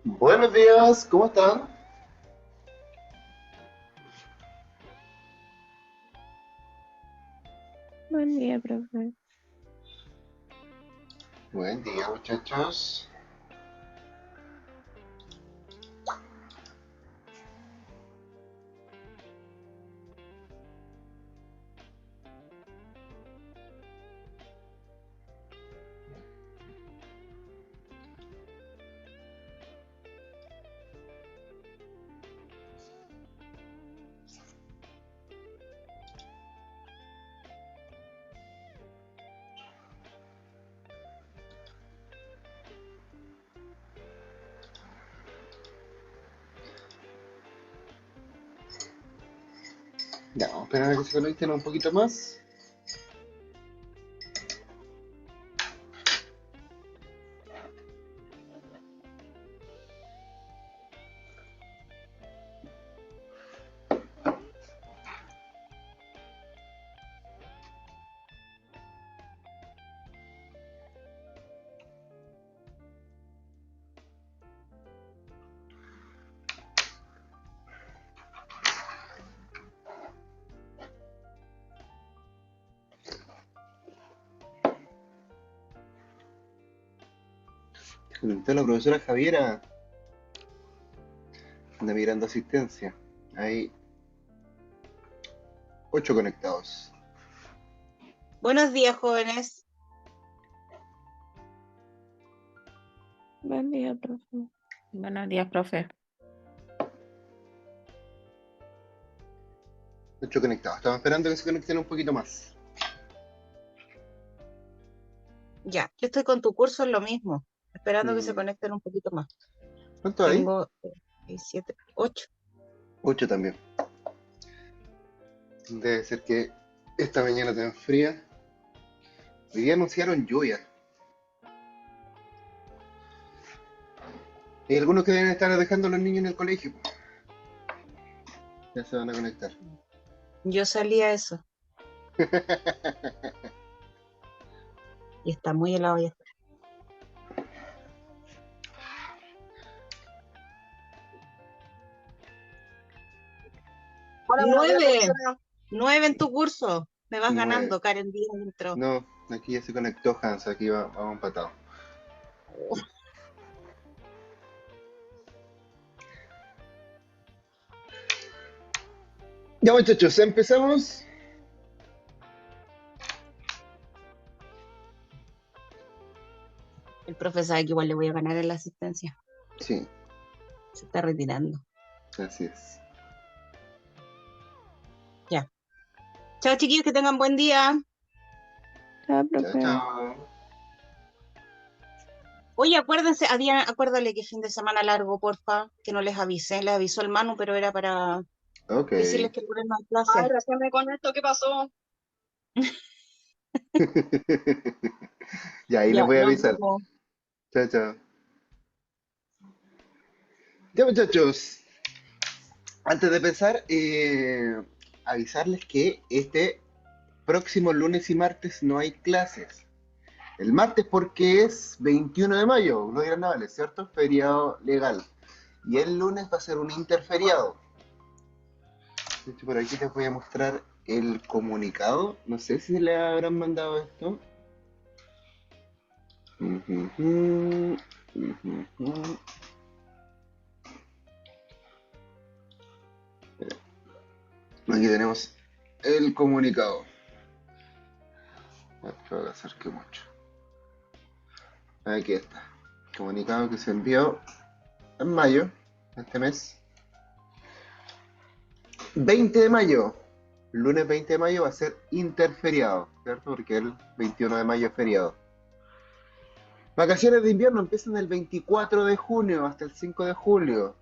Buenos días, ¿cómo están? Buen día, profe. Buen día, muchachos. Ya, vamos a esperar a que se conecten un poquito más. Conectó la profesora Javiera. Anda mirando asistencia. Hay 8 conectados. Buenos días, jóvenes. Buen día, profe. Buenos días, profe. 8 conectados. Estamos esperando que se conecten un poquito más. Ya, yo estoy con tu curso en lo mismo, esperando que se Mm, conecten un poquito más. ¿Cuánto hay? Tengo 6, 7, 8. 8 también. Debe ser que esta mañana tan fría. Hoy día anunciaron lluvia. Hay algunos que deben estar dejando a los niños en el colegio. Ya se van a conectar. Yo salí a eso y está muy helado ya. Hola, buenos días, 9, profesora. 9 en tu curso. Me vas 9. ganando, Karen Díaz entró. No, aquí ya se conectó Hans. Aquí vamos empatados. Ya muchachos, empezamos. El profe sabe que igual le voy a ganar en la asistencia. Sí, Se está retirando. así es. Ya. Chao, chiquillos, que tengan buen día. Chao, Chao, profe. chao. Oye, acuérdense, a Diana, acuérdale que fin de semana largo, porfa, que no les avisé. Les avisó el Manu, pero era para Ok. decirles que el lunes no hay Ay, clase. recién me conecto, ¿qué pasó? Ya, ahí les Ya, voy a nos avisar. vemos. Chao, chao. Ya, muchachos. Antes de empezar, avisarles que este próximo lunes y martes no hay clases. El martes porque es 21 de mayo, uno de carnavales, ¿cierto? Feriado legal. Y el lunes va a ser un interferiado. De hecho, por aquí les voy a mostrar el comunicado. No sé si le habrán mandado esto. Ujujú, ujujú. Aquí tenemos el comunicado. Espero que acerque mucho. Aquí está. Comunicado que se envió en mayo, este mes. 20 de mayo. Lunes 20 de mayo va a ser interferiado, ¿cierto? Porque el 21 de mayo es feriado. Vacaciones de invierno empiezan el 24 de junio hasta el 5 de julio.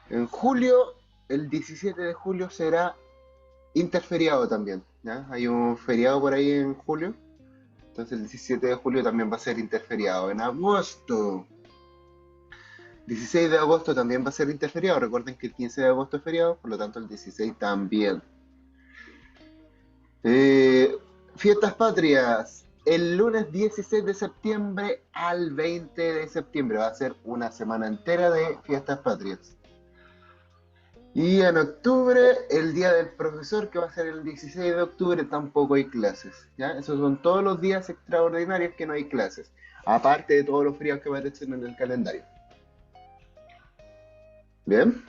En julio, el 17 de julio será interferiado también, ¿ya? Hay un feriado por ahí en julio. Entonces el 17 de julio también va a ser interferiado. En agosto, 16 de agosto también va a ser interferiado. Recuerden que el 15 de agosto es feriado, por lo tanto el 16 también. Eh, Fiestas patrias. el lunes 16 de septiembre al 20 de septiembre. Va a ser una semana entera de fiestas patrias. Y en octubre, el día del profesor, que va a ser el 16 de octubre, tampoco hay clases. ¿Ya? Esos son todos los días extraordinarios que no hay clases. Aparte de todos los feriados que aparecen en el calendario. ¿Bien?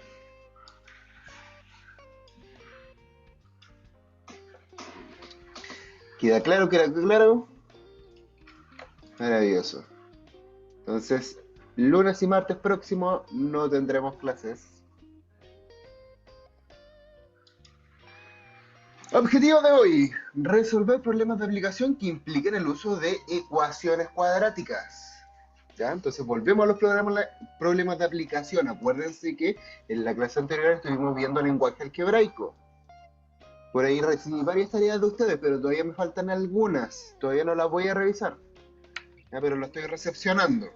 ¿Queda claro? ¿Queda claro? Maravilloso. Entonces, lunes y martes próximo no tendremos clases. Objetivo de hoy, resolver problemas de aplicación que impliquen el uso de ecuaciones cuadráticas. ¿Ya? Entonces volvemos a los problemas de aplicación. Acuérdense que en la clase anterior estuvimos viendo lenguaje algebraico. Por ahí recibí varias tareas de ustedes, pero todavía me faltan algunas. Todavía no las voy a revisar. ¿Ya? Pero lo estoy recepcionando.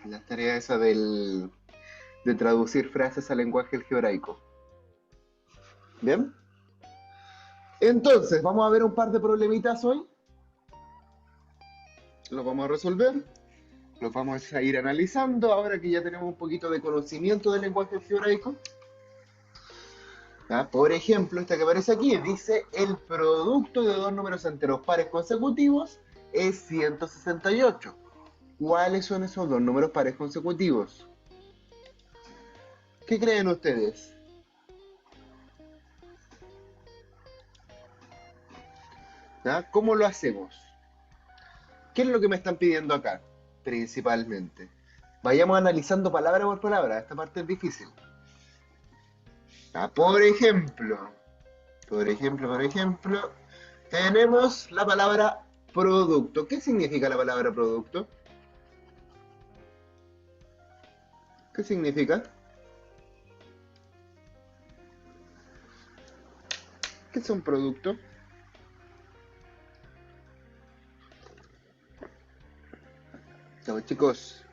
Las tareas esa de traducir frases al lenguaje algebraico. ¿Bien? Entonces, vamos a ver un par de problemitas hoy. Los vamos a resolver. Los vamos a ir analizando ahora que ya tenemos un poquito de conocimiento del lenguaje algebraico. ¿Ya? Por ejemplo, esta que aparece aquí dice el producto de dos números enteros pares consecutivos es 168. ¿Cuáles son esos dos números pares consecutivos? ¿Qué creen ustedes? ¿Ya? ¿Cómo lo hacemos? ¿Qué es lo que me están pidiendo acá? Principalmente. Vayamos analizando palabra por palabra. Esta parte es difícil. ¿Ya? Por ejemplo, tenemos la palabra producto. ¿Qué significa la palabra producto? ¿Qué significa? ¿Qué es un producto? No, chicos,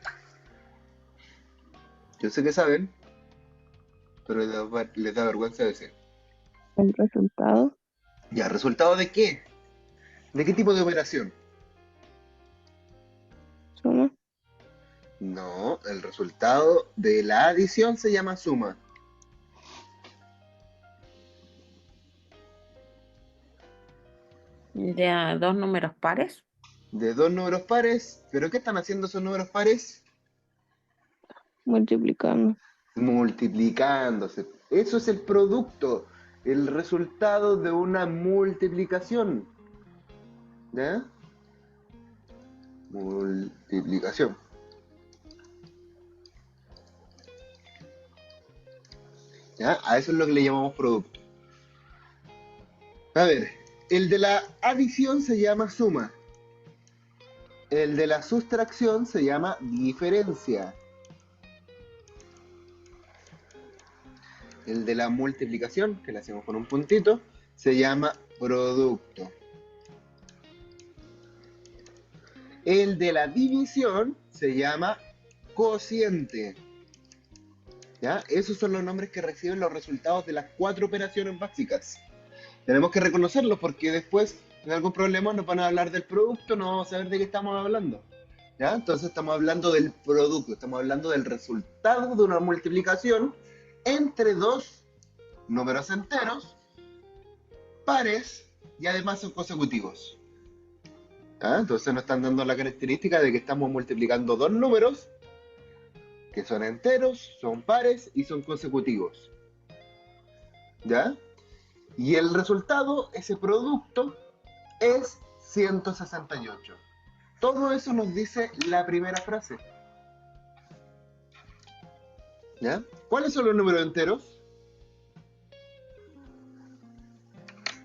yo sé que saben, pero les da vergüenza decir. El resultado. ¿Ya resultado de qué? ¿De qué tipo de operación? Suma. No, el resultado de la adición se llama suma. De dos números pares. De dos números pares, ¿pero qué están haciendo esos números pares? Multiplicando. Multiplicándose. Eso es el producto, el resultado de una multiplicación. ¿Ya? Multiplicación. ¿Ya? A eso es lo que le llamamos producto. A ver, el de la adición se llama suma. El de la sustracción se llama diferencia. El de la multiplicación, que le hacemos con un puntito, se llama producto. El de la división se llama cociente. ¿Ya? Esos son los nombres que reciben los resultados de las 4 operaciones básicas. Tenemos que reconocerlos porque después, en algún problema, nos van a hablar del producto, no vamos a saber de qué estamos hablando. ¿Ya? Entonces estamos hablando del producto, estamos hablando del resultado de una multiplicación entre dos números enteros, pares y además son consecutivos. ¿Ya? Entonces nos están dando la característica de que estamos multiplicando dos números que son enteros, son pares y son consecutivos. ¿Ya? Y el resultado, ese producto, es 168. Todo eso nos dice la primera frase. ¿Ya? ¿Cuáles son los números enteros?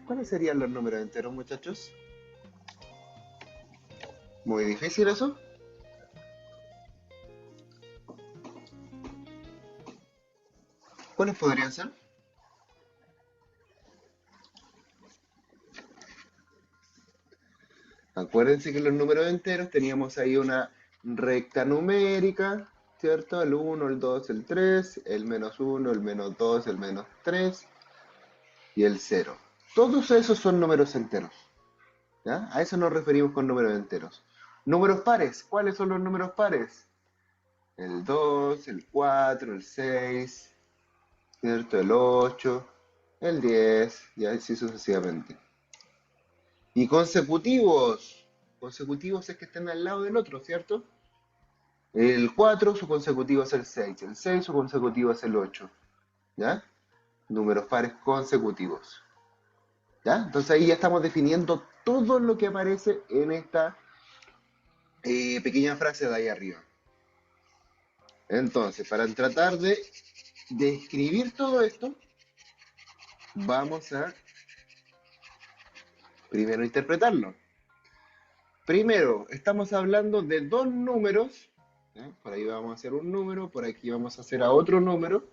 ¿Cuáles serían los números enteros, muchachos? Muy difícil eso. ¿Cuáles podrían ser? Acuérdense que los números enteros teníamos ahí una recta numérica, ¿cierto? El 1, el 2, el 3, el menos 1, el menos 2, el menos 3 y el 0. Todos esos son números enteros. ¿Ya? A eso nos referimos con números enteros. Números pares. ¿Cuáles son los números pares? El 2, el 4, el 6, ¿cierto? El 8, el 10, y así sucesivamente. Y consecutivos. Consecutivos es que estén al lado del otro, ¿cierto? El 4 su consecutivo es el 6. El 6 su consecutivo es el 8. ¿Ya? Números pares consecutivos. ¿Ya? Entonces ahí ya estamos definiendo todo lo que aparece en esta pequeña frase de ahí arriba. Entonces, para tratar de describir todo esto, vamos a primero interpretarlo. Primero, estamos hablando de dos números. ¿Ya? Por ahí vamos a hacer un número, por aquí vamos a hacer a otro número.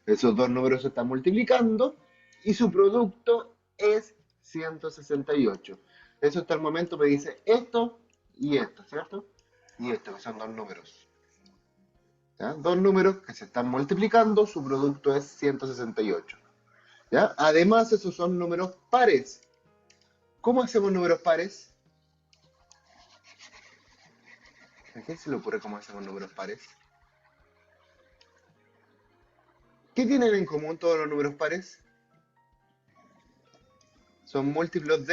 Esos dos números se están multiplicando y su producto es 168. Eso hasta el momento me dice esto y esto, ¿cierto? Y esto, que son dos números. ¿Ya? Dos números que se están multiplicando, su producto es 168. ¿Ya? Además, esos son números pares. ¿Cómo hacemos números pares? ¿A quién se le ocurre cómo hacemos números pares? ¿Qué tienen en común todos los números pares? Son múltiplos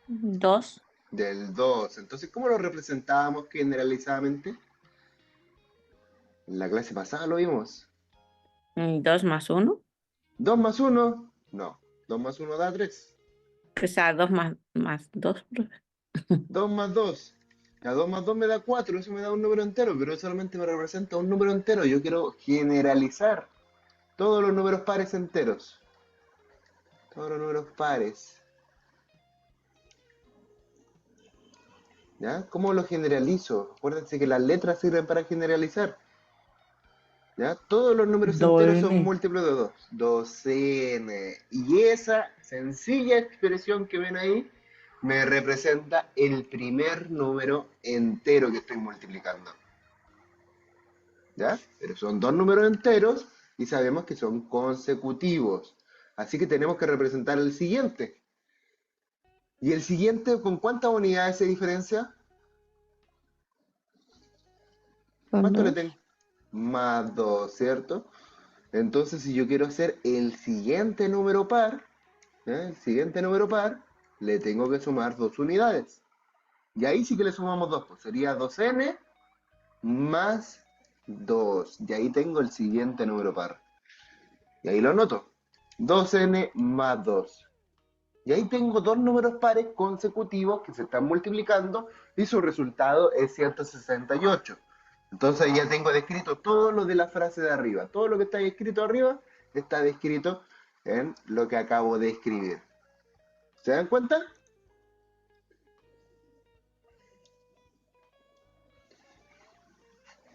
Dos. del 2. Entonces, ¿cómo lo representábamos generalizadamente? En la clase pasada lo vimos. 2 más 1. 2 más 1, no. 2 más 1 da 3. O sea, 2 más 2. 2 más 2. Ya 2 más 2 me da 4, eso me da un número entero, pero eso solamente me representa un número entero. Yo quiero generalizar todos los números pares enteros. Todos los números pares. ¿Ya? ¿Cómo lo generalizo? Acuérdense que las letras sirven para generalizar. ¿Ya? Todos los números enteros son 2n. múltiplos de 2. 2n. Y esa sencilla expresión que ven ahí me representa el primer número entero que estoy multiplicando. ¿Ya? Pero son dos números enteros y sabemos que son consecutivos. Así que tenemos que representar el siguiente. ¿Y el siguiente con cuántas unidades se diferencia? Con ¿Cuánto le 2. tengo? Más 2, ¿cierto? Entonces, si yo quiero hacer el siguiente número par, el siguiente número par, le tengo que sumar 2 unidades. Y ahí sí que le sumamos 2, pues sería 2n más 2. Y ahí tengo el siguiente número par. Y ahí lo anoto. 2n más 2. Y ahí tengo dos números pares consecutivos que se están multiplicando y su resultado es 168. Entonces ahí ya tengo descrito todo lo de la frase de arriba. Todo lo que está escrito arriba está descrito en lo que acabo de escribir. ¿Se dan cuenta?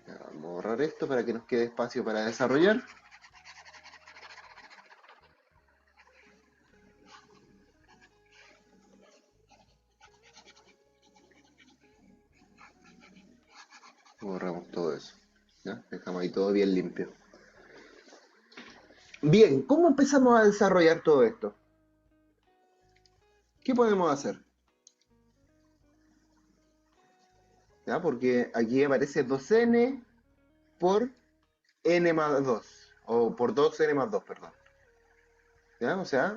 Ya, vamos a borrar esto para que nos quede espacio para desarrollar. Borramos todo eso. ¿Ya? Dejamos ahí todo bien limpio. Bien, ¿cómo empezamos a desarrollar todo esto? ¿Qué podemos hacer? ¿Ya? Porque aquí aparece 2n por n más 2, o por 2n más 2, perdón. ¿Ya? O sea,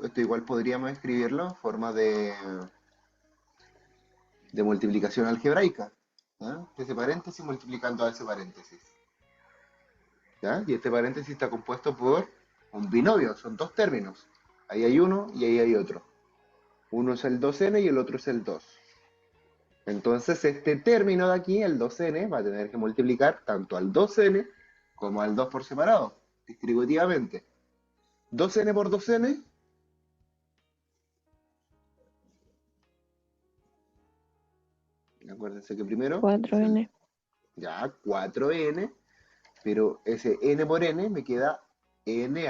esto igual podríamos escribirlo en forma de multiplicación algebraica. ¿Ya? Ese paréntesis multiplicando a ese paréntesis. ¿Ya? Y este paréntesis está compuesto por un binomio, son dos términos. Ahí hay uno y ahí hay otro. Uno es el 2n y el otro es el 2. Entonces este término de aquí, el 2n, va a tener que multiplicar tanto al 2n como al 2 por separado, distributivamente. 2n por 2n, acuérdense que primero es el 4n ya 4n, pero ese n por n me queda n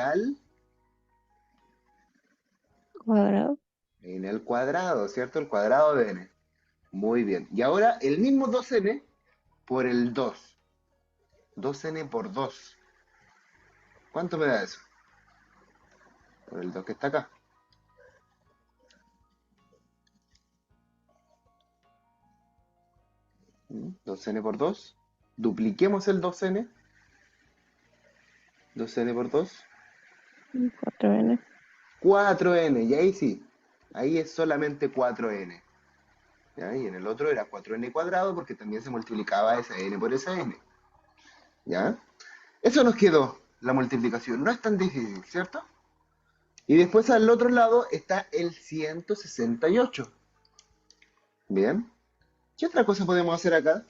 cuadrado. al cuadrado, ¿cierto? El cuadrado de n. Muy bien. Y ahora el mismo 2n por el 2. 2n por 2. ¿Cuánto me da eso? Por el 2 que está acá. 2n por 2. Dupliquemos el 2n. 2n por 2. 4n. 4n. Y ahí sí. Ahí es solamente 4n. ¿Ya? Y en el otro era 4n cuadrado porque también se multiplicaba esa n por esa n. ¿Ya? Eso nos quedó, la multiplicación. No es tan difícil, ¿cierto? Y después al otro lado está el 168. Bien. ¿Qué otra cosa podemos hacer acá?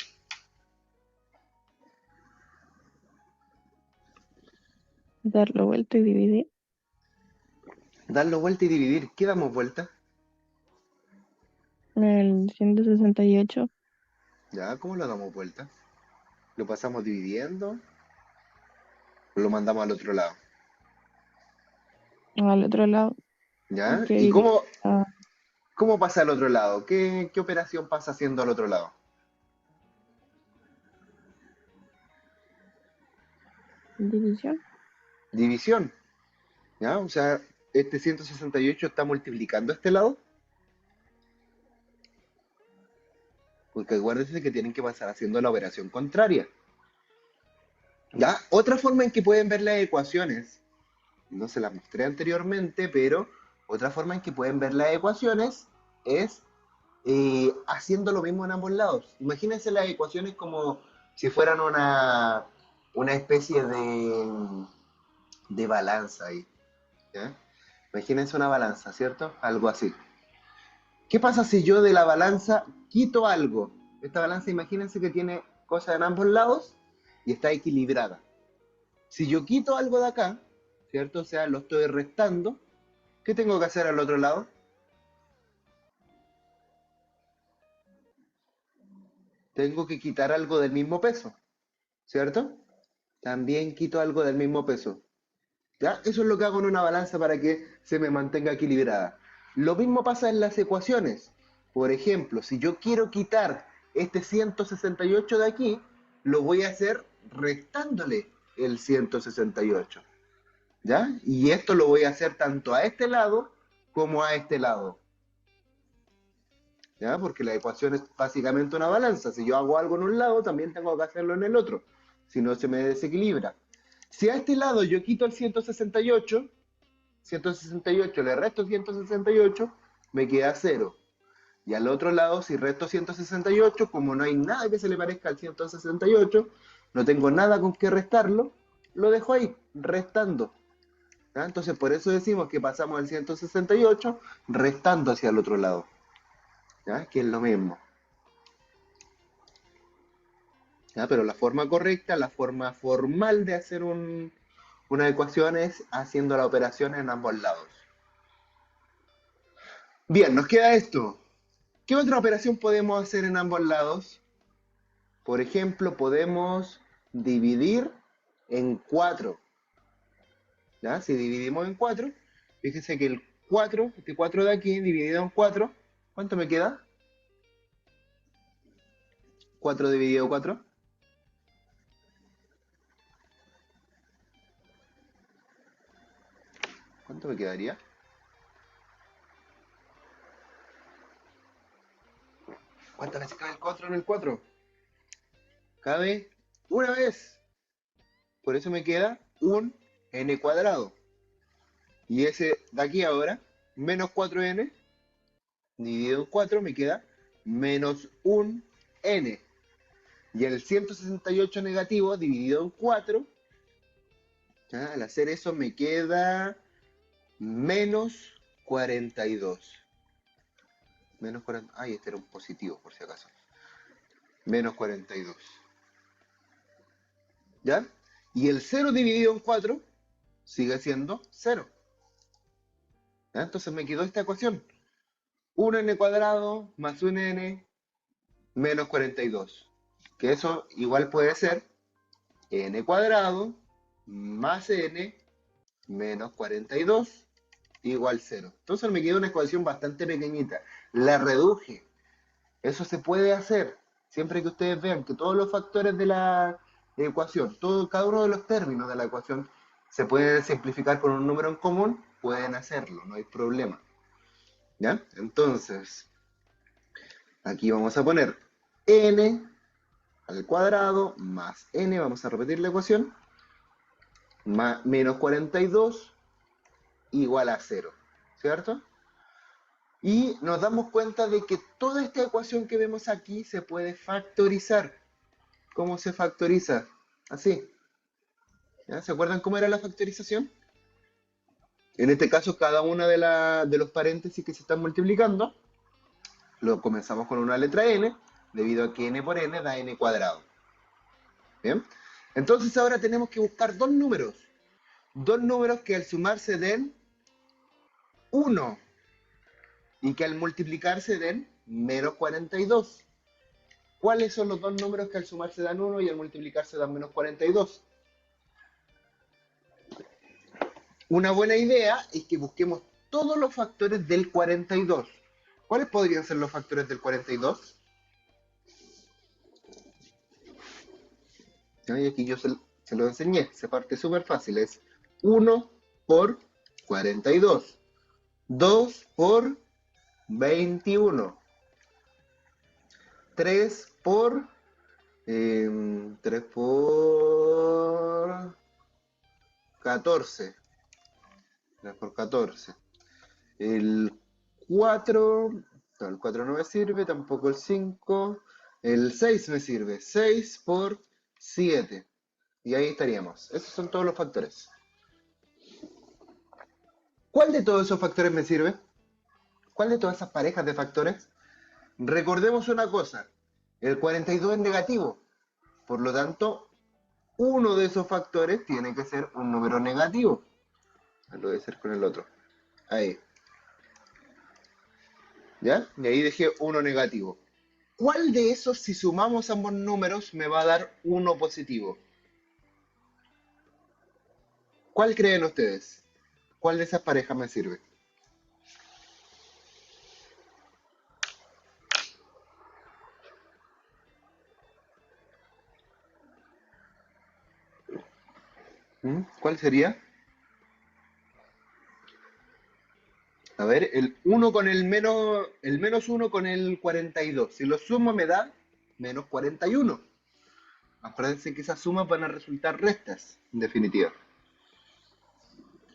Darlo vuelta y dividir. Darlo vuelta y dividir. ¿Qué damos vuelta? El 168 ¿Ya? ¿Cómo lo damos vuelta? ¿Lo pasamos dividiendo o lo mandamos al otro lado? al otro lado. ¿Ya? Que ¿Y divide cómo pasa al otro lado? ¿Qué operación pasa haciendo al otro lado? división. División. ¿Ya? O sea, este 168 está multiplicando este lado. Porque acuérdense que tienen que pasar haciendo la operación contraria. ¿Ya? Otra forma en que pueden ver las ecuaciones, no se las mostré anteriormente, pero otra forma en que pueden ver las ecuaciones es haciendo lo mismo en ambos lados. Imagínense las ecuaciones como si fueran una especie de balanza ahí. ¿Ya? Imagínense una balanza, ¿cierto? Algo así. ¿Qué pasa si yo de la balanza quito algo? Esta balanza, imagínense que tiene cosas en ambos lados y está equilibrada. Si yo quito algo de acá, ¿cierto? O sea, lo estoy restando, ¿qué tengo que hacer al otro lado? Tengo que quitar algo del mismo peso, ¿cierto? También quito algo del mismo peso. ¿Ya? Eso es lo que hago en una balanza para que se me mantenga equilibrada. Lo mismo pasa en las ecuaciones. Por ejemplo, si yo quiero quitar este 168 de aquí, lo voy a hacer restándole el 168. ¿Ya? Y esto lo voy a hacer tanto a este lado como a este lado. ¿Ya? Porque la ecuación es básicamente una balanza. Si yo hago algo en un lado, también tengo que hacerlo en el otro. Si no, se me desequilibra. Si a este lado yo quito el 168, 168 le resto 168, me queda 0. Y al otro lado, si resto 168, como no hay nada que se le parezca al 168, no tengo nada con que restarlo, lo dejo ahí, restando. ¿Ya? Entonces, por eso decimos que pasamos el 168 restando hacia el otro lado. ¿Ya? Que es lo mismo. ¿Ya? Pero la forma correcta, la forma formal de hacer una ecuación es haciendo la operación en ambos lados. Bien, nos queda esto. ¿Qué otra operación podemos hacer en ambos lados? Por ejemplo, podemos dividir en 4. ¿Ya? Si dividimos en 4, fíjense que el 4, este 4 de aquí, dividido en 4, ¿cuánto me queda? 4 dividido 4. ¿Cuánto me quedaría? ¿Cuántas veces cabe el 4 en el 4? Cabe una vez. Por eso me queda un n cuadrado. Y ese de aquí ahora, menos 4n, dividido en 4, me queda menos un n. Y el 168 negativo dividido en 4, ¿ya? Al hacer eso me queda menos 42. Menos 40. Ay, este era un positivo, por si acaso. Menos 42. ¿Ya? Y el 0 dividido en 4 sigue siendo 0. ¿Ya? Entonces me quedó esta ecuación. 1n cuadrado más 1n menos 42. Que eso igual puede ser n cuadrado más n menos 42 igual 0. Entonces me quedó una ecuación bastante pequeñita. La reduje. Eso se puede hacer siempre que ustedes vean que todos los factores de la ecuación, cada uno de los términos de la ecuación se puede simplificar con un número en común, pueden hacerlo, no hay problema. ¿Ya? Entonces, aquí vamos a poner n al cuadrado más n, vamos a repetir la ecuación, menos 42 igual a 0, ¿cierto? Y nos damos cuenta de que toda esta ecuación que vemos aquí se puede factorizar. ¿Cómo se factoriza? Así. ¿Ya? ¿Se acuerdan cómo era la factorización? En este caso, cada una de los paréntesis que se están multiplicando, lo comenzamos con una letra n, debido a que n por n da n cuadrado. ¿Bien? Entonces ahora tenemos que buscar dos números que al sumarse den 1 y que al multiplicarse den menos 42. ¿Cuáles son los dos números que al sumarse dan 1 y al multiplicarse dan menos 42? Una buena idea es que busquemos todos los factores del 42. ¿Cuáles podrían ser los factores del 42? Y aquí yo se lo enseñé, se parte súper fácil, es 1 por 42, 2 por 21, 3 por 14, 3 por 14, el 4, no, el 4 no me sirve, tampoco el 5, el 6 me sirve, 6 por 7, y ahí estaríamos. Esos son todos los factores. ¿Cuál de todos esos factores me sirve? ¿Cuál de todas esas parejas de factores? Recordemos una cosa, el 42 es negativo, por lo tanto, uno de esos factores tiene que ser un número negativo. Lo voy a hacer con el otro. Ahí. ¿Ya? Y ahí dejé uno negativo. ¿Cuál de esos, si sumamos ambos números, me va a dar uno positivo? ¿Cuál creen ustedes? ¿Cuál de esas parejas me sirve? ¿Cuál sería? A ver, el 1 con el menos 1 con el 42. Si lo sumo me da menos 41. Acuérdense que esas sumas van a resultar restas, en definitiva.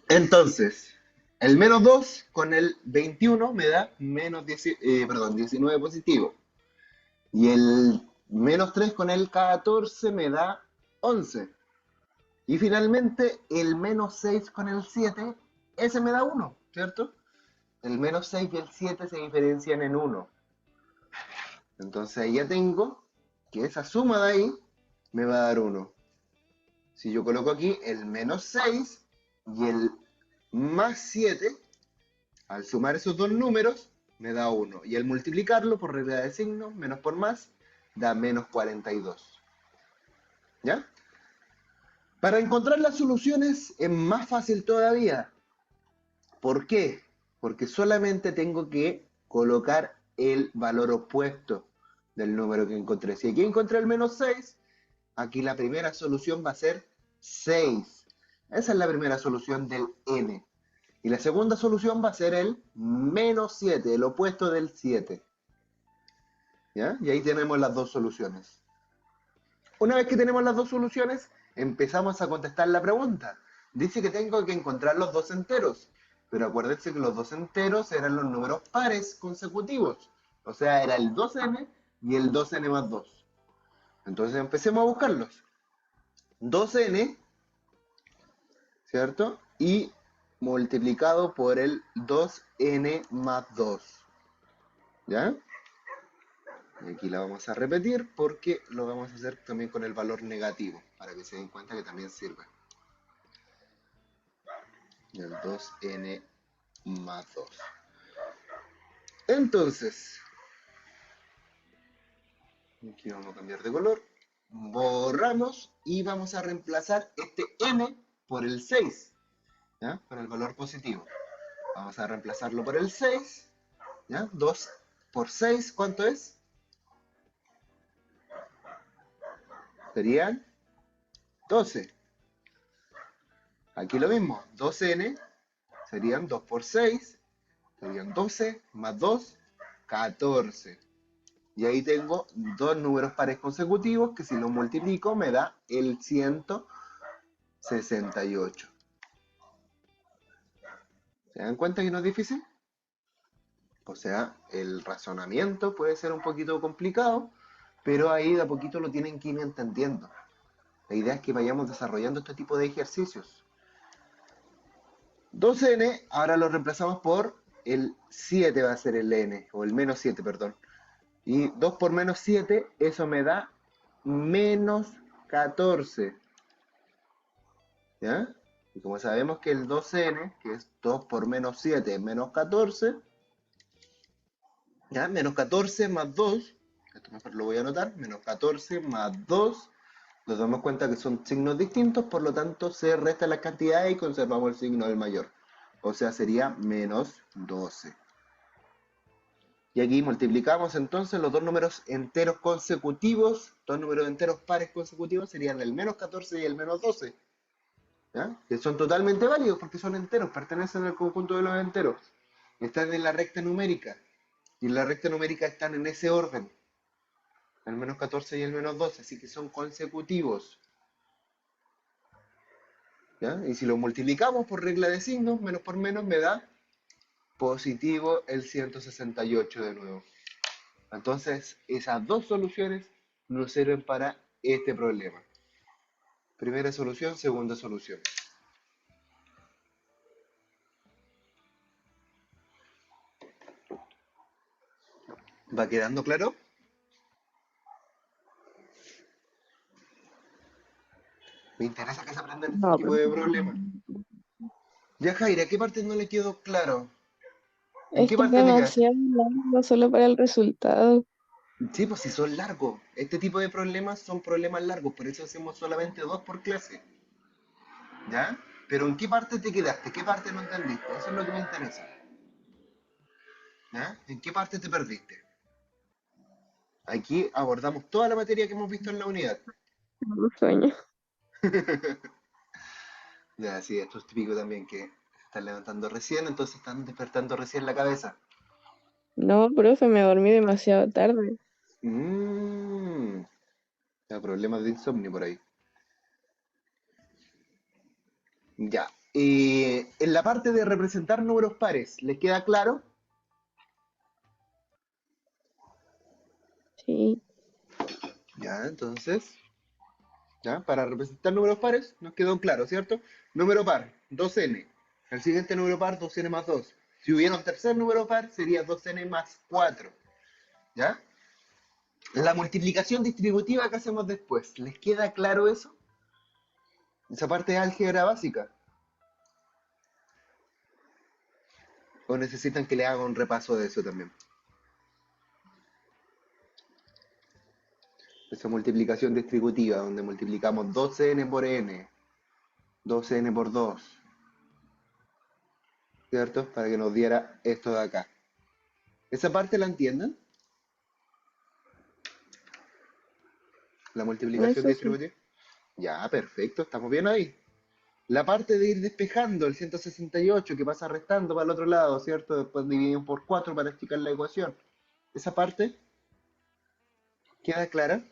Entonces, el menos 2 con el 21 me da menos 19 positivo. Y el menos 3 con el 14 me da 11. Y finalmente, el menos 6 con el 7, ese me da 1, ¿cierto? El menos 6 y el 7 se diferencian en 1. Entonces ahí ya tengo que esa suma de ahí me va a dar 1. Si yo coloco aquí el menos 6 y el más 7, al sumar esos dos números, me da 1. Y al multiplicarlo por regla de signos, menos por más, da menos 42. ¿Ya? Para encontrar las soluciones es más fácil todavía. ¿Por qué? Porque solamente tengo que colocar el valor opuesto del número que encontré. Si aquí encontré el menos 6, aquí la primera solución va a ser 6. Esa es la primera solución del n. Y la segunda solución va a ser el menos 7, el opuesto del 7. ¿Ya? Y ahí tenemos las dos soluciones. Una vez que tenemos las dos soluciones, empezamos a contestar la pregunta. Dice que tengo que encontrar los dos enteros. Pero acuérdense que los dos enteros eran los números pares consecutivos. O sea, era el 2n y el 2n más 2. Entonces empecemos a buscarlos. 2n, ¿cierto? Y multiplicado por el 2n más 2. ¿Ya? Y aquí la vamos a repetir porque lo vamos a hacer también con el valor negativo, para que se den cuenta que también sirve. Y el 2n más 2. Entonces, aquí vamos a cambiar de color. Borramos y vamos a reemplazar este n por el 6, ¿ya? Por el valor positivo. Vamos a reemplazarlo por el 6, ¿ya? 2 por 6, ¿cuánto es? Serían 12. Aquí lo mismo, 2n serían 2 por 6, serían 12 más 2, 14. Y ahí tengo dos números pares consecutivos que si los multiplico me da el 168. ¿Se dan cuenta que no es difícil? O sea, el razonamiento puede ser un poquito complicado, pero ahí de a poquito lo tienen que ir entendiendo. La idea es que vayamos desarrollando este tipo de ejercicios. 2n, ahora lo reemplazamos por el 7 va a ser el n, o el menos 7, perdón. Y 2 por menos 7, eso me da menos 14. ¿Ya? Y como sabemos que el 2n, que es 2 por menos 7, es menos 14, ¿ya? Menos 14 más 2, esto mejor lo voy a anotar, menos 14 más 2, nos damos cuenta que son signos distintos, por lo tanto se restan las cantidades y conservamos el signo del mayor. O sea, sería menos 12. Y aquí multiplicamos entonces los dos números enteros consecutivos, dos números enteros pares consecutivos serían el menos 14 y el menos 12. ¿Ya? Que son totalmente válidos porque son enteros, pertenecen al conjunto de los enteros. Están en la recta numérica. Y en la recta numérica están en ese orden. El menos 14 y el menos 12, así que son consecutivos. ¿Ya? Y si lo multiplicamos por regla de signos, menos por menos me da positivo el 168 de nuevo. Entonces, esas dos soluciones nos sirven para este problema. Primera solución, segunda solución. ¿Va quedando claro? Me interesa que se aprendan este No, tipo profe. de problemas. Ya, Jaira, ¿qué parte no le quedó claro? ¿En Es qué que es parte te quedaste? demasiado largo solo para el resultado. Sí, pues si son largos. Este tipo de problemas son problemas largos, por eso hacemos solamente dos por clase. ¿Ya? Pero ¿en qué parte te quedaste? ¿Qué parte no entendiste? Eso es lo que me interesa. ¿Ya? ¿En qué parte te perdiste? Aquí abordamos toda la materia que hemos visto en la unidad. Tengo sueño. Ya, sí, esto es típico también que se están levantando recién, entonces están despertando recién la cabeza. No, profe, me dormí demasiado tarde. Mmm, ya, problemas de insomnio por ahí. Ya. En la parte de representar números pares, ¿les queda claro? Sí, Ya, entonces, ya, para representar números pares nos quedó claro, ¿cierto? Número par, 2n. El siguiente número par, 2n más 2. Si hubiera un tercer número par, sería 2n más 4. ¿Ya? La multiplicación distributiva que hacemos después, ¿les queda claro eso? Esa parte de álgebra básica. ¿O necesitan que le haga un repaso de eso también? Esa multiplicación distributiva, donde multiplicamos 2n por n, 2n por 2, ¿cierto? Para que nos diera esto de acá. ¿Esa parte la entienden? La multiplicación eso sí. distributiva. Ya, perfecto, estamos bien ahí. La parte de ir despejando el 168 que pasa restando para el otro lado, ¿cierto? Después dividimos por 4 para explicar la ecuación. ¿Esa parte queda clara?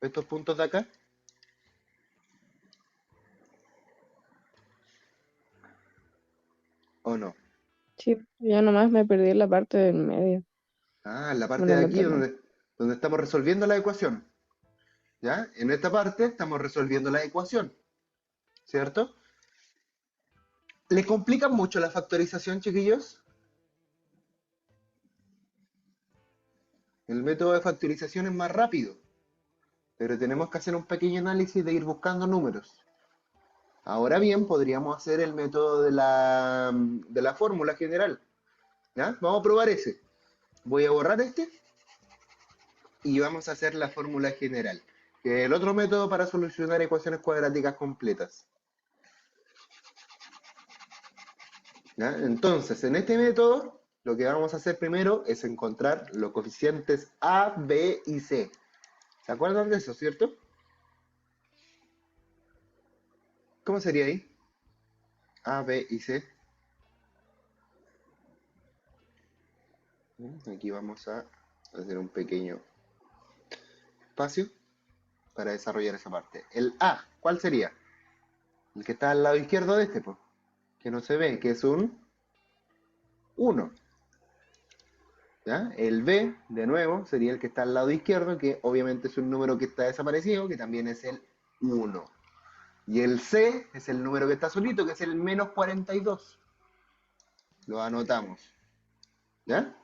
¿Estos puntos de acá? ¿O no? Sí, yo nomás me perdí la parte del medio. Ah, en la parte Bueno, de lo aquí demás. donde estamos resolviendo la ecuación. ¿Ya? En esta parte estamos resolviendo la ecuación, ¿cierto? ¿Le complican mucho la factorización, chiquillos? El método de factorización es más rápido, pero tenemos que hacer un pequeño análisis de ir buscando números. Ahora bien, podríamos hacer el método de la fórmula general. ¿Ya? Vamos a probar ese. Voy a borrar este y vamos a hacer la fórmula general, que es el otro método para solucionar ecuaciones cuadráticas completas. ¿Ya? Entonces, en este método, lo que vamos a hacer primero es encontrar los coeficientes A, B y C. ¿Se acuerdan de eso, cierto? ¿Cómo sería ahí? A, B y C. Aquí vamos a hacer un pequeño espacio para desarrollar esa parte. El A, ¿cuál sería? El que está al lado izquierdo de este, pues, que no se ve, que es un 1. ¿Ya? El B, de nuevo, sería el que está al lado izquierdo, que obviamente es un número que está desaparecido, que también es el 1. Y el C es el número que está solito, que es el menos 42. Lo anotamos. ¿Ya?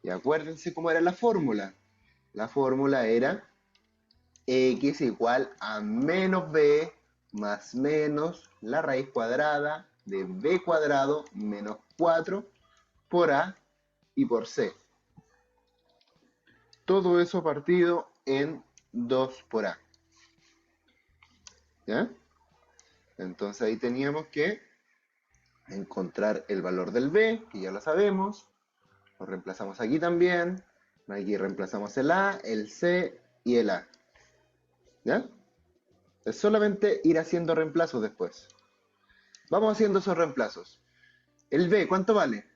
Y acuérdense cómo era la fórmula. La fórmula era x igual a menos b más menos la raíz cuadrada de b cuadrado menos 4 por a y por c. Todo eso partido en 2 por a. ¿Ya? Entonces ahí teníamos que encontrar el valor del b, que ya lo sabemos. Lo reemplazamos aquí también. Aquí reemplazamos el a, el c y el a. ¿Ya? Es solamente ir haciendo reemplazos después. Vamos haciendo esos reemplazos. El b, ¿cuánto vale?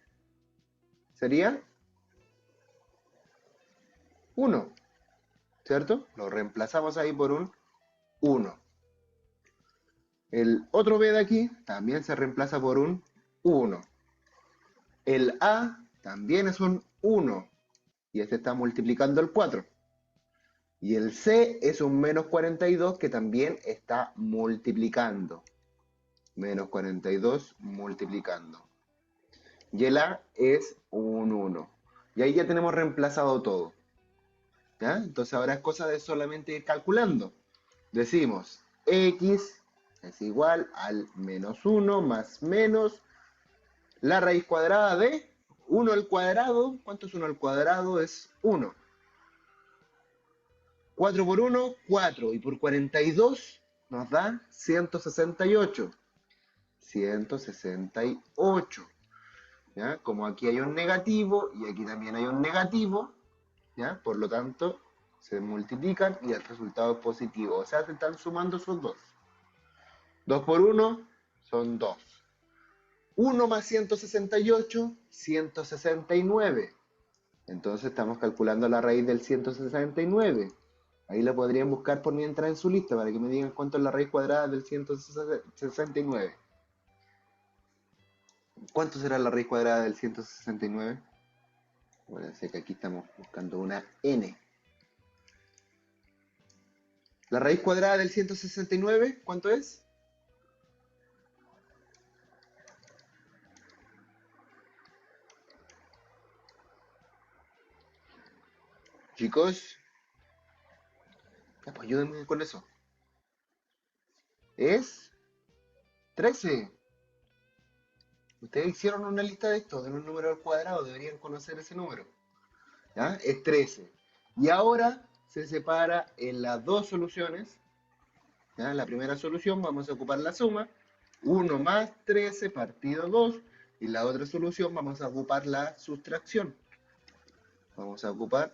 Sería 1, ¿cierto? Lo reemplazamos ahí por un 1. El otro b de aquí también se reemplaza por un 1. El a también es un 1. Y este está multiplicando el 4. Y el c es un menos 42 que también está multiplicando. Menos 42 multiplicando. Y el a es un 1. Y ahí ya tenemos reemplazado todo. ¿Ya? Entonces ahora es cosa de solamente ir calculando. Decimos x es igual al menos 1 más menos la raíz cuadrada de 1 al cuadrado. ¿Cuánto es 1 al cuadrado? Es 1. 4 por 1, 4. Y por 42 nos da 168. 168. ¿Ya? Como aquí hay un negativo y aquí también hay un negativo, ¿ya? Por lo tanto, se multiplican y el resultado es positivo. O sea, se están sumando esos dos. 2 por 1 son 2. 1 más 168, 169. Entonces estamos calculando la raíz del 169. Ahí lo podrían buscar por mientras en su lista para que me digan cuánto es la raíz cuadrada del 169. ¿Cuánto será la raíz cuadrada del 169? Bueno, sé que aquí estamos buscando una n. La raíz cuadrada del 169, ¿cuánto es? Chicos, ya, pues ayúdenme con eso. Es 13. Ustedes hicieron una lista de esto, de un número al cuadrado, deberían conocer ese número. ¿Ya? Es 13. Y ahora se separa en las dos soluciones. ¿Ya? La primera solución vamos a ocupar la suma. 1 más 13 partido 2. Y la otra solución vamos a ocupar la sustracción. Vamos a ocupar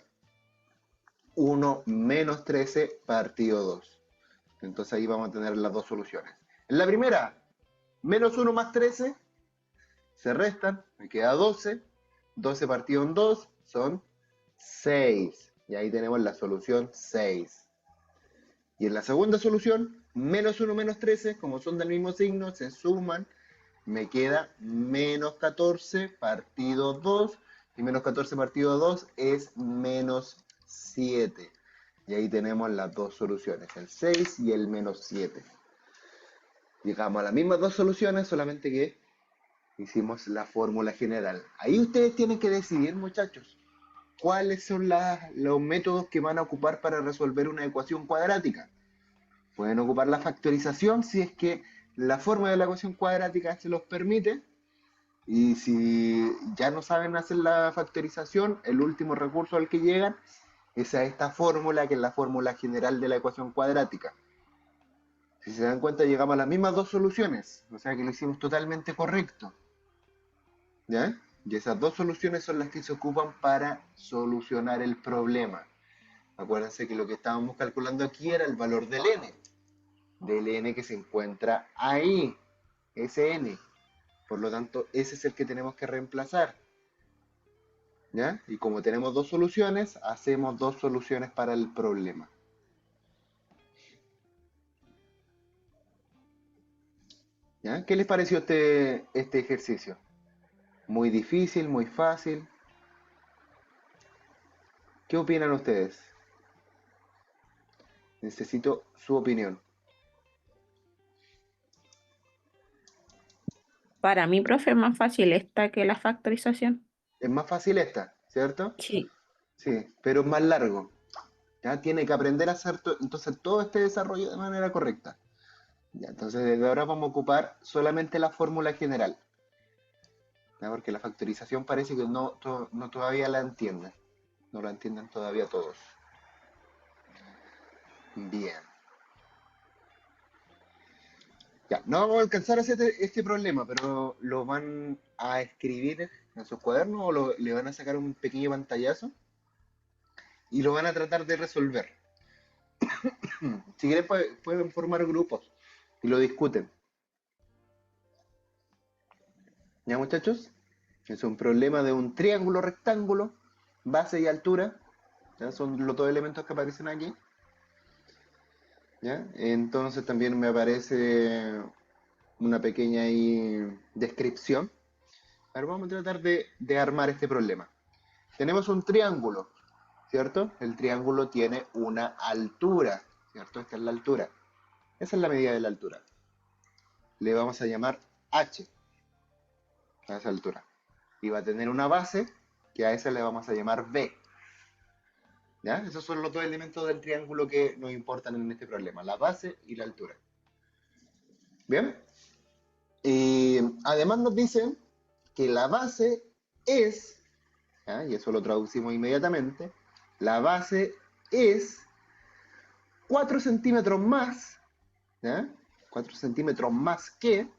1 menos 13 partido 2. Entonces ahí vamos a tener las dos soluciones. En la primera, menos 1 más 13, se restan, me queda 12. 12 partido en 2 son 6. Y ahí tenemos la solución 6. Y en la segunda solución, menos 1 menos 13, como son del mismo signo, se suman. Me queda menos 14 partido 2. Y menos 14 partido 2 es menos 7. Y ahí tenemos las dos soluciones, el 6 y el menos 7. Llegamos a las mismas dos soluciones, solamente que hicimos la fórmula general. Ahí ustedes tienen que decidir, muchachos, cuáles son los métodos que van a ocupar para resolver una ecuación cuadrática. Pueden ocupar la factorización si es que la forma de la ecuación cuadrática se los permite. Y si ya no saben hacer la factorización, el último recurso al que llegan es a esta fórmula, que es la fórmula general de la ecuación cuadrática. Si se dan cuenta, llegamos a las mismas dos soluciones, o sea que lo hicimos totalmente correcto. ¿Ya? Y esas dos soluciones son las que se ocupan para solucionar el problema. Acuérdense que lo que estábamos calculando aquí era el valor del n que se encuentra ahí, ese n. Por lo tanto, ese es el que tenemos que reemplazar. ¿Ya? Y como tenemos dos soluciones, hacemos dos soluciones para el problema. ¿Ya? ¿Qué les pareció este ejercicio? ¿Muy difícil, muy fácil? ¿Qué opinan ustedes? Necesito su opinión. Para mí, profe, es más fácil esta que la factorización. Es más fácil esta, ¿cierto? Sí. Sí, pero es más largo. ¿Ya? Tiene que aprender a hacer entonces todo este desarrollo de manera correcta. Ya, entonces desde ahora vamos a ocupar solamente la fórmula general. ¿Ya? Porque la factorización parece que no todavía la entienden. No la entienden todavía todos. Bien. Ya, no vamos a alcanzar a hacer este problema, pero lo van a escribir en sus cuadernos o le van a sacar un pequeño pantallazo y lo van a tratar de resolver. Si quieren pueden formar grupos y lo discuten. ¿Ya, muchachos? Es un problema de un triángulo rectángulo, base y altura. ¿Ya? Son los dos elementos que aparecen aquí. ¿Ya? Entonces también me aparece una pequeña ahí descripción. A ver, vamos a tratar de armar este problema. Tenemos un triángulo, ¿cierto? El triángulo tiene una altura, ¿cierto? Esta es la altura. Esa es la medida de la altura. Le vamos a llamar h a esa altura. Y va a tener una base que a esa le vamos a llamar b. ¿Ya? Esos son los dos elementos del triángulo que nos importan en este problema, la base y la altura. ¿Bien? Y además nos dicen que la base es, ¿ya? Y eso lo traducimos inmediatamente, la base es 4 centímetros más, ¿ya? 4 centímetros más que,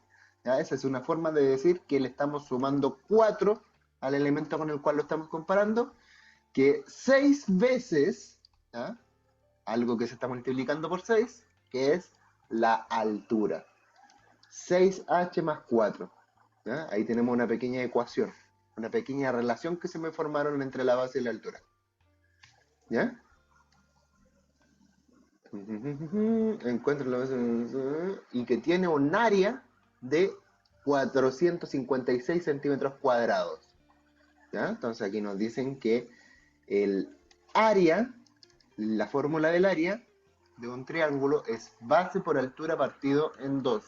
¿ya? Esa es una forma de decir que le estamos sumando 4 al elemento con el cual lo estamos comparando, que 6 veces, ¿ya? Algo que se está multiplicando por 6, que es la altura. 6h más 4. ¿Ya? Ahí tenemos una pequeña ecuación, una pequeña relación que se me formaron entre la base y la altura. ¿Ya? Encuentro la base y que tiene un área de 456 centímetros cuadrados. ¿Ya? Entonces aquí nos dicen que el área, la fórmula del área de un triángulo es base por altura partido en 2.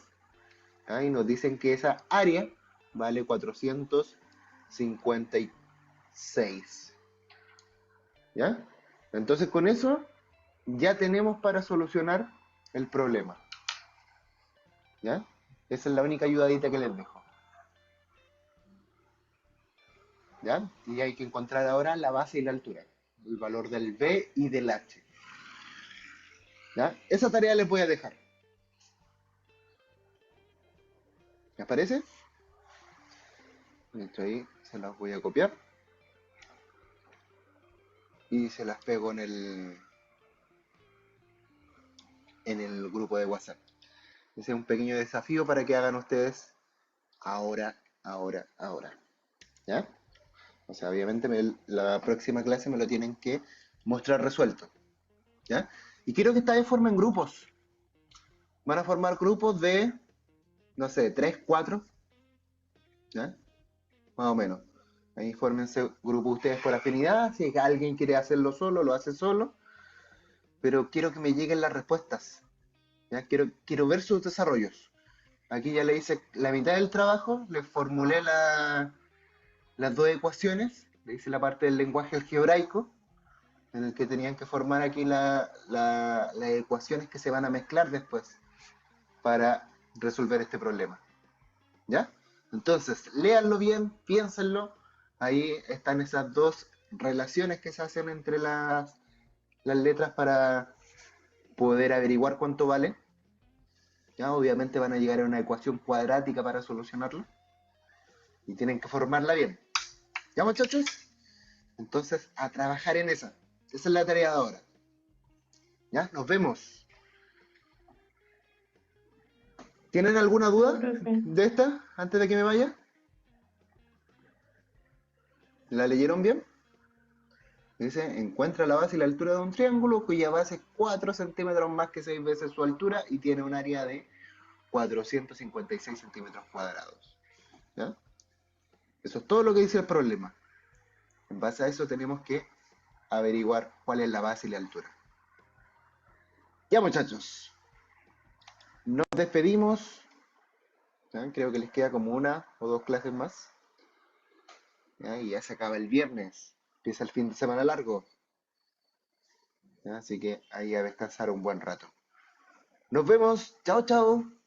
¿Ya? Y nos dicen que esa área vale 456. ¿Ya? Entonces con eso ya tenemos para solucionar el problema. ¿Ya? Esa es la única ayudadita que les dejo. ¿Ya? Y hay que encontrar ahora la base y la altura. El valor del B y del H. ¿Ya? Esa tarea les voy a dejar. ¿Les parece? Esto ahí se las voy a copiar. Y se las pego en el grupo de WhatsApp. Ese es un pequeño desafío para que hagan ustedes ahora. ¿Ya? O sea, obviamente la próxima clase me lo tienen que mostrar resuelto. ¿Ya? Y quiero que esta vez formen grupos. Van a formar grupos de, no sé, 3, 4. ¿Ya? Más o menos. Ahí fórmense grupos ustedes por afinidad. Si alguien quiere hacerlo solo, lo hace solo. Pero quiero que me lleguen las respuestas. ¿Ya? Quiero ver sus desarrollos. Aquí ya le hice la mitad del trabajo, le formulé las dos ecuaciones, le hice la parte del lenguaje algebraico, en el que tenían que formar aquí las ecuaciones que se van a mezclar después para resolver este problema. ¿Ya? Entonces, léanlo bien, piénsenlo. Ahí están esas dos relaciones que se hacen entre las letras para poder averiguar cuánto vale. ¿Ya? Obviamente van a llegar a una ecuación cuadrática para solucionarlo. Y tienen que formarla bien. ¿Ya, muchachos? Entonces, a trabajar en esa. Esa es la tarea de ahora. ¿Ya? Nos vemos. ¿Tienen alguna duda Profe. de esta antes de que me vaya? ¿La leyeron bien? Dice, encuentra la base y la altura de un triángulo cuya base es 4 centímetros más que 6 veces su altura y tiene un área de 456 centímetros cuadrados. ¿Ya? Eso es todo lo que dice el problema. En base a eso tenemos que averiguar cuál es la base y la altura. Ya, muchachos, nos despedimos. ¿Ya? Creo que les queda como una o dos clases más. ¿Ya? Y ya se acaba el viernes. Empieza el fin de semana largo. ¿Ya? Así que ahí a descansar un buen rato. Nos vemos. Chao, chao.